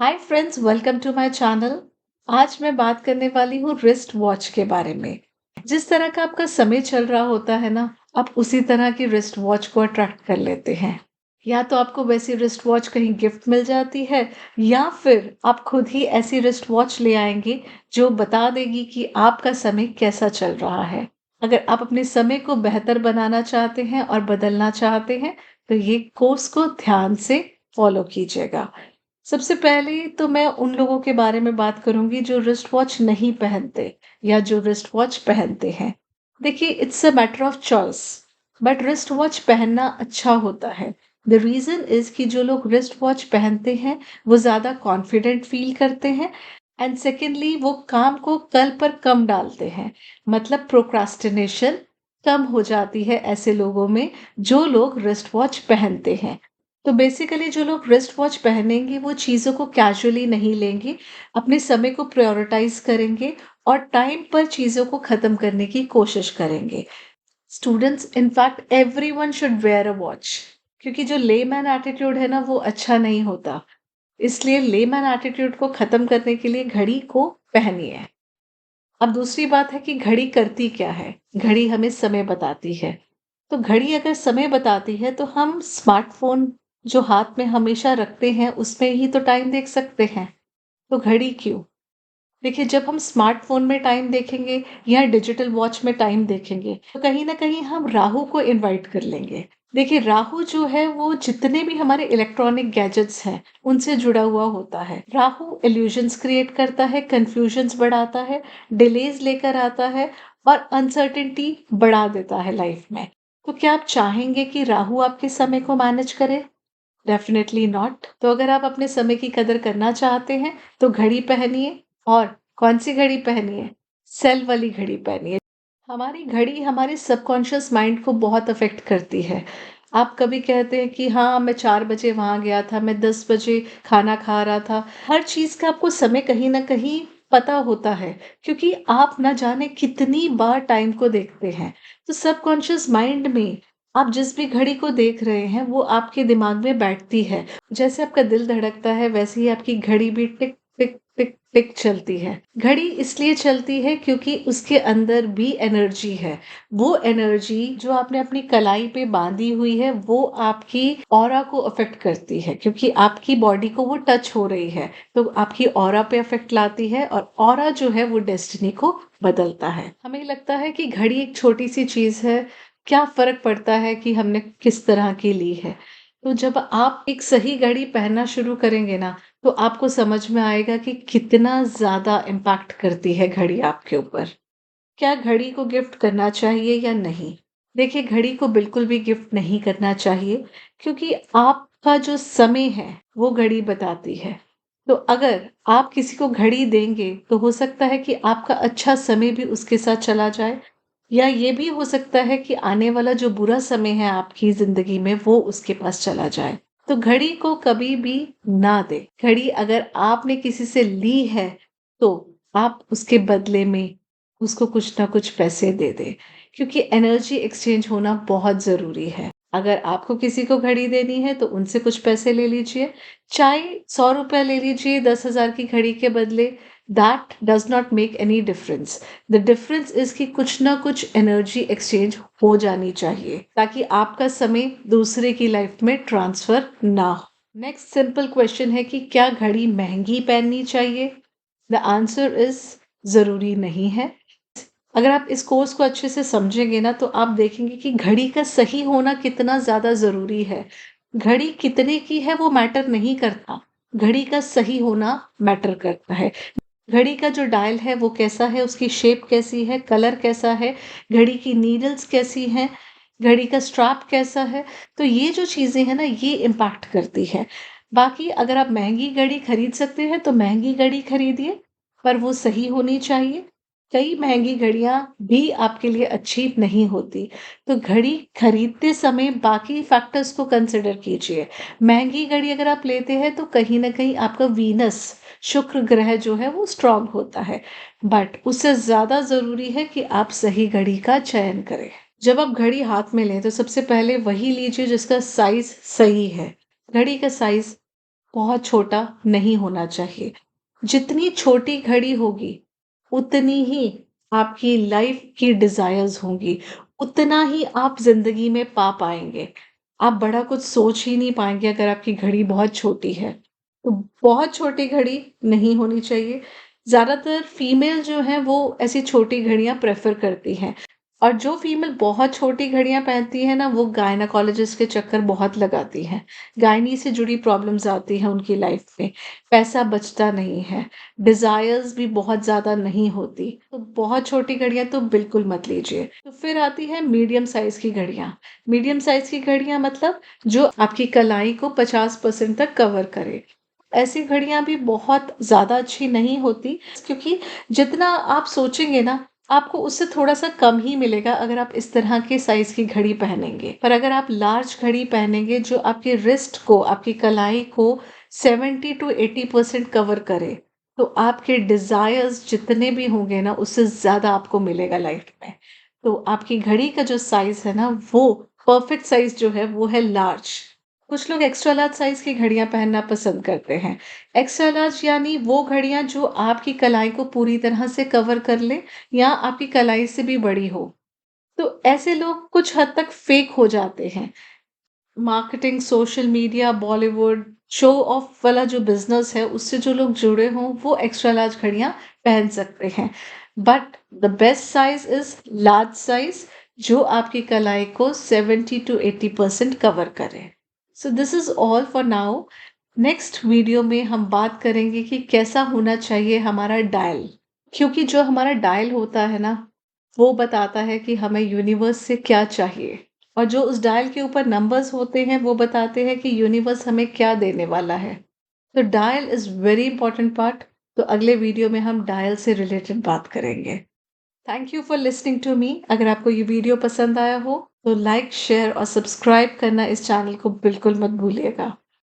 Hi friends, welcome to my channel. आज मैं बात करने वाली हूँ रिस्ट वॉच के बारे में। जिस तरह का आपका समय चल रहा होता है ना, आप उसी तरह की रिस्ट वॉच को अट्रैक्ट कर लेते हैं। या तो आपको वैसी रिस्ट वॉच कहीं गिफ्ट मिल जाती है, या फिर आप खुद ही ऐसी रिस्ट वॉच ले आएंगे जो बता देगी कि आपका समय कैसा चल रहा है। अगर आप अपने समय को बेहतर बनाना चाहते हैं और बदलना चाहते हैं, तो ये कोर्स को ध्यान से फॉलो कीजिएगा। सबसे पहले तो मैं उन लोगों के बारे में बात करूंगी जो रिस्ट वॉच नहीं पहनते या जो रिस्ट वॉच पहनते हैं। देखिए, it's a matter of choice, but wrist watch पहनना अच्छा होता है। द रीजन इज कि जो लोग रिस्ट वॉच पहनते हैं वो ज्यादा कॉन्फिडेंट फील करते हैं। एंड सेकेंडली, वो काम को कल पर कम डालते हैं। मतलब प्रोक्रास्टिनेशन कम हो जाती है ऐसे लोगों में जो लोग रिस्ट वॉच पहनते हैं। तो बेसिकली जो लोग रिस्ट वॉच पहनेंगे वो चीज़ों को कैजुअली नहीं लेंगे, अपने समय को प्रायोरिटाइज करेंगे और टाइम पर चीज़ों को ख़त्म करने की कोशिश करेंगे। Students, in fact everyone should wear a watch, क्योंकि जो लेमैन एटीट्यूड है ना वो अच्छा नहीं होता। इसलिए लेमैन एटीट्यूड को ख़त्म करने के लिए घड़ी को पहनिए। अब दूसरी बात है कि घड़ी करती क्या है। घड़ी हमें समय बताती है। तो घड़ी अगर समय बताती है तो हम स्मार्टफोन जो हाथ में हमेशा रखते हैं उसमें ही तो टाइम देख सकते हैं। तो घड़ी क्यों? देखिए, जब हम स्मार्टफोन में टाइम देखेंगे या डिजिटल वॉच में टाइम देखेंगे तो कहीं ना कहीं हम राहु को इनवाइट कर लेंगे। देखिए, राहु जो है वो जितने भी हमारे इलेक्ट्रॉनिक गैजेट्स हैं उनसे जुड़ा हुआ होता है। राहु इल्यूजन्स क्रिएट करता है, कंफ्यूजन्स बढ़ाता है, डिलेज लेकर आता है और अनसर्टेनिटी बढ़ा देता है लाइफ में। तो क्या आप चाहेंगे कि राहु आपके समय को मैनेज करे? Definitely not. तो अगर आप अपने समय की कदर करना चाहते हैं तो घड़ी पहनिए। और कौन सी घड़ी पहनिए? सेल वाली घड़ी पहनिए। हमारी घड़ी हमारे सबकॉन्शियस माइंड को बहुत अफेक्ट करती है। आप कभी कहते हैं कि हाँ, मैं 4 बजे वहां गया था, मैं 10 बजे खाना खा रहा था। हर चीज का आपको समय कहीं ना कहीं पता होता है, क्योंकि आप ना जाने कितनी बार टाइम को देखते हैं। तो सबकॉन्शियस माइंड में आप जिस भी घड़ी को देख रहे हैं वो आपके दिमाग में बैठती है। जैसे आपका दिल धड़कता है वैसे ही आपकी घड़ी भी टिक टिक टिक टिक चलती है। घड़ी इसलिए चलती है क्योंकि उसके अंदर भी एनर्जी है। वो एनर्जी जो आपने अपनी कलाई पे बांधी हुई है वो आपकी ऑरा को अफेक्ट करती है, क्योंकि आपकी बॉडी को वो टच हो रही है तो आपकी ऑरा पे अफेक्ट लाती है। और ऑरा जो है वो डेस्टिनी को बदलता है। हमें लगता है कि घड़ी एक छोटी सी चीज है, क्या फर्क पड़ता है कि हमने किस तरह की ली है। तो जब आप एक सही घड़ी पहनना शुरू करेंगे ना, तो आपको समझ में आएगा कि कितना ज्यादा इम्पैक्ट करती है घड़ी आपके ऊपर। क्या घड़ी को गिफ्ट करना चाहिए या नहीं? देखिए, घड़ी को बिल्कुल भी गिफ्ट नहीं करना चाहिए, क्योंकि आपका जो समय है वो घड़ी बताती है। तो अगर आप किसी को घड़ी देंगे तो हो सकता है कि आपका अच्छा समय भी उसके साथ चला जाए, या ये भी हो सकता है कि आने वाला जो बुरा समय है आपकी जिंदगी में वो उसके पास चला जाए। तो घड़ी को कभी भी ना दे। घड़ी अगर आपने किसी से ली है तो आप उसके बदले में उसको कुछ ना कुछ पैसे दे दे, क्योंकि एनर्जी एक्सचेंज होना बहुत जरूरी है। अगर आपको किसी को घड़ी देनी है तो उनसे कुछ पैसे ले लीजिए। चाहे 100 रुपया ले लीजिए 10,000 की घड़ी के बदले। That does not make any difference. The difference is कि कुछ ना कुछ एनर्जी एक्सचेंज हो जानी चाहिए, ताकि आपका समय दूसरे की लाइफ में ट्रांसफर ना हो। नेक्स्ट सिंपल क्वेश्चन है कि क्या घड़ी महंगी पहननी चाहिए? द आंसर इज जरूरी नहीं है। अगर आप इस कोर्स को अच्छे से समझेंगे ना तो आप देखेंगे कि घड़ी का सही होना कितना ज्यादा जरूरी है। घड़ी कितने की है वो मैटर नहीं करता, घड़ी का सही होना मैटर करता है। घड़ी का जो डायल है वो कैसा है, उसकी शेप कैसी है, कलर कैसा है, घड़ी की नीडल्स कैसी हैं, घड़ी का स्ट्रैप कैसा है। तो ये जो चीजें हैं ना ये इम्पैक्ट करती है। बाकी अगर आप महंगी घड़ी खरीद सकते हैं तो महंगी घड़ी खरीदिए, पर वो सही होनी चाहिए। कई महंगी घड़ियां भी आपके लिए अच्छी नहीं होती। तो घड़ी खरीदते समय बाकी फैक्टर्स को कंसिडर कीजिए। महंगी घड़ी अगर आप लेते हैं तो कहीं ना कहीं आपका वीनस, शुक्र ग्रह जो है वो स्ट्रांग होता है। बट उससे ज्यादा जरूरी है कि आप सही घड़ी का चयन करें। जब आप घड़ी हाथ में लें तो सबसे पहले वही लीजिए जिसका साइज सही है। घड़ी का साइज बहुत छोटा नहीं होना चाहिए। जितनी छोटी घड़ी होगी, उतनी ही आपकी लाइफ की डिज़ायर्स होंगी, उतना ही आप ज़िंदगी में पा पाएँगे। आप बड़ा कुछ सोच ही नहीं पाएँगे अगर आपकी घड़ी बहुत छोटी है। तो बहुत छोटी घड़ी नहीं होनी चाहिए। ज़्यादातर फीमेल जो हैं वो ऐसी छोटी घड़ियाँ प्रेफ़र करती हैं। और जो फीमेल बहुत छोटी घड़ियाँ पहनती है ना, वो गायनेकोलॉजिस्ट के चक्कर बहुत लगाती हैं। गायनी से जुड़ी प्रॉब्लम्स आती हैं उनकी लाइफ में, पैसा बचता नहीं है, डिज़ायर्स भी बहुत ज़्यादा नहीं होती। तो बहुत छोटी घड़ियाँ तो बिल्कुल मत लीजिए। तो फिर आती है मीडियम साइज़ की घड़ियाँ। मीडियम साइज़ की घड़ियाँ मतलब जो आपकी कलाई को 50% तक कवर करे। ऐसी घड़ियाँ भी बहुत ज़्यादा अच्छी नहीं होती, क्योंकि जितना आप सोचेंगे ना, आपको उससे थोड़ा-सा कम ही मिलेगा अगर आप इस तरह के साइज़ की घड़ी पहनेंगे। पर अगर आप लार्ज घड़ी पहनेंगे जो आपके रिस्ट को, आपकी कलाई को 70 टू 80% कवर करे, तो आपके डिज़ायर्स जितने भी होंगे ना, उससे ज़्यादा आपको मिलेगा लाइफ में। तो आपकी घड़ी का जो साइज़ है ना, वो परफेक्ट साइज़ जो है वो है लार्ज। कुछ लोग एक्स्ट्रा लार्ज साइज़ की घड़ियाँ पहनना पसंद करते हैं। एक्स्ट्रा लार्ज यानी वो घड़ियाँ जो आपकी कलाई को पूरी तरह से कवर कर ले या आपकी कलाई से भी बड़ी हो। तो ऐसे लोग कुछ हद तक फेक हो जाते हैं। Marketing, social media, Bollywood, show off वाला जो बिज़नेस है, उससे जो लोग जुड़े हों, वो एक्स्ट्रा लार्ज घड़ियाँ पहन सकते हैं। But the best size is large size, जो आपकी कलाई को 70 टू 80% कवर करे। So this is all for now. Next video में हम बात करेंगे कि कैसा होना चाहिए हमारा डायल। क्योंकि जो हमारा डायल होता है ना, वो बताता है कि हमें यूनिवर्स से क्या चाहिए, और जो उस डायल के ऊपर नंबर्स होते हैं वो बताते हैं कि यूनिवर्स हमें क्या देने वाला है। तो dial is very important part. तो अगले वीडियो में हम डायल से रिलेटेड बात करेंगे। Thank you for listening to me. अगर आपको ये वीडियो पसंद आया हो तो लाइक, शेयर और सब्सक्राइब करना इस चैनल को बिल्कुल मत भूलिएगा।